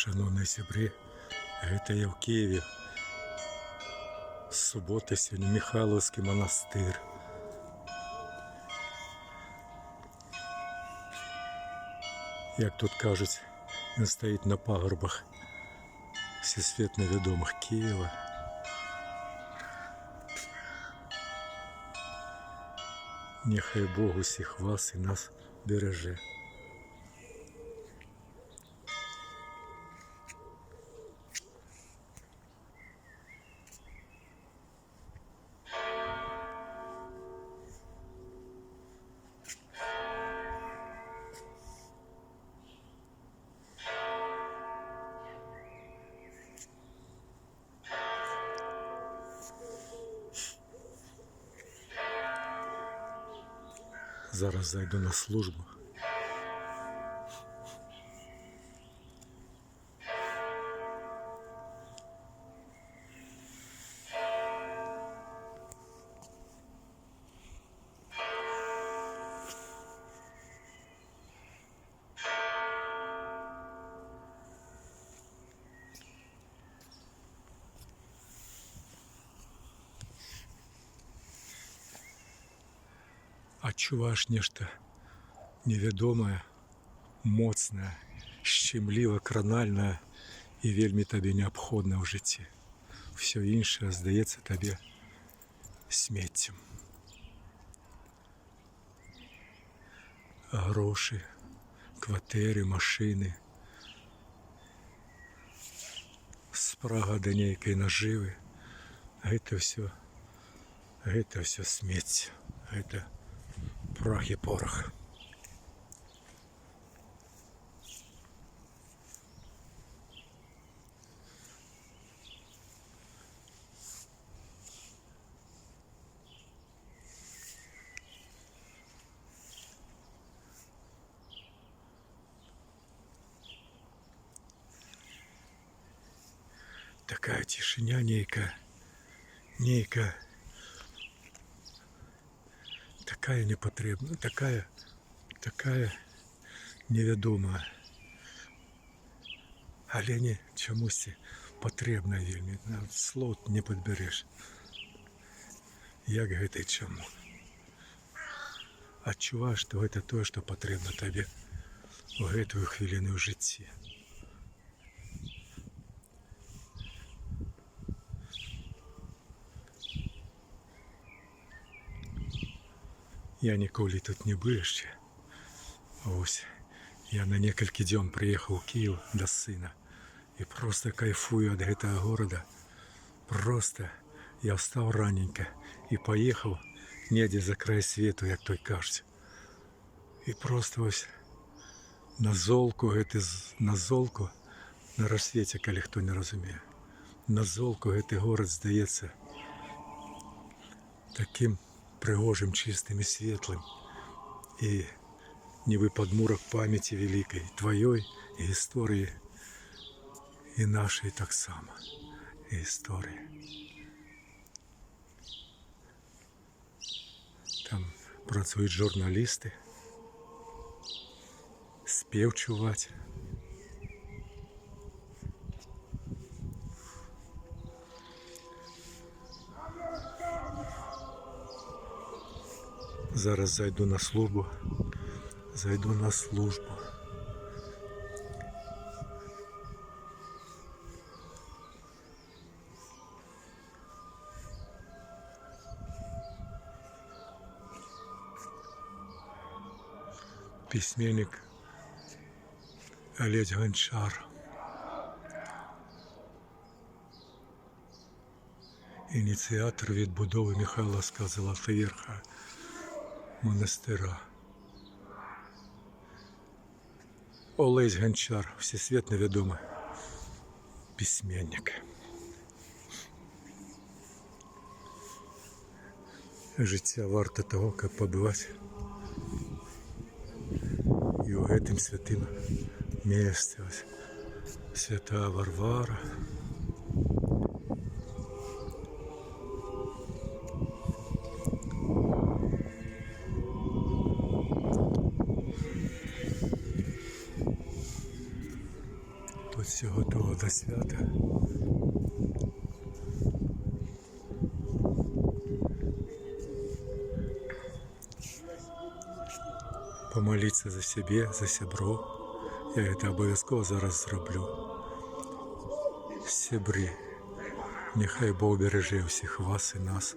Шановні сябри, гэта я в Києві. Субота сьогодні, Михайловський монастир. Як тут кажуть, він стоїть на пагорбах всесвітньо відомих Києва. Нехай Бог усіх вас і нас береже. Зараз зайду на службу. Адчуваєш нешта невядомае, моцнае, шчымліва, кранальнае і вельмі табе неабходнае ў жыцці. Всё іншае здаецца табе смеццем. Грошы, кватэры, машыны, спрага да нейкай нажывы. Гэта ўсё смецце. Гэта прах і порох. Такая цішыня нейкая, такая непотребна, такая невядомая, але не чамусьці патрэбна вельмі, слоў не падбярэш. Як гэта і чаму? Адчуваеш, што гэта тое, што патрэбна табе ў гэтую хвіліну ў жыцці. Я ніколі тут не быў яшчэ. Ось, я на некалькі дзён прыехаў у Киев да сына і проста кайфую ад гэтага горада. Проста я встаў раненька і паехаў недзе за край свету, як той кажуць. І проста ось на золку, на рассвеце, калі хто не разумее, на золку гэты горад здаецца такім прыгожым, чыстым і светлым, і нібы падмурак памяці вялікай, тваёй і гісторыі, і нашай таксама гісторыі. Там працуюць журналісты, спеў чуваць. Зараз зайду на службу. Письменник Олесь Гончар. Ініціатор відбудови Михайловського Золотоверха монастира. Олесь Гончар, всесвітньо відомий письменник. Життя варте того, як побувати і у гэтым святым месцы. Свята Варвара. Все готово до свята. Помоліться за себе, за сябро. Я це обов'язково зараз зроблю. Сябри, нехай Бог береже всіх вас і нас.